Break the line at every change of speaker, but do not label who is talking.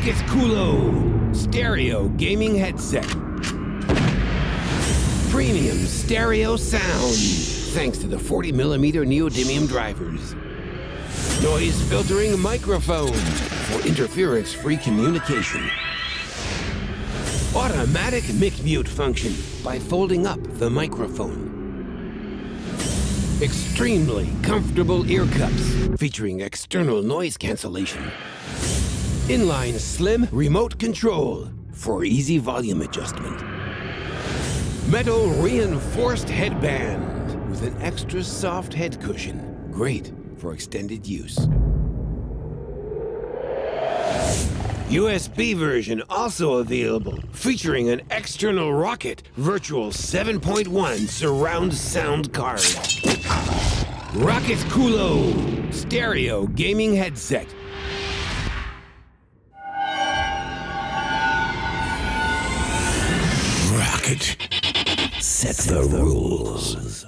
ROCCAT Kulo stereo gaming headset. Premium stereo sound thanks to the 40mm neodymium drivers. Noise filtering microphone for interference-free communication. Automatic mic mute function by folding up the microphone. Extremely comfortable ear cups featuring external noise cancellation. Inline slim remote control for easy volume adjustment. Metal reinforced headband with an extra soft head cushion. Great for extended use. USB version also available, featuring an external ROCCAT Virtual 7.1 surround sound card. ROCCAT Kulo stereo gaming headset. ROCCAT. Set the rules.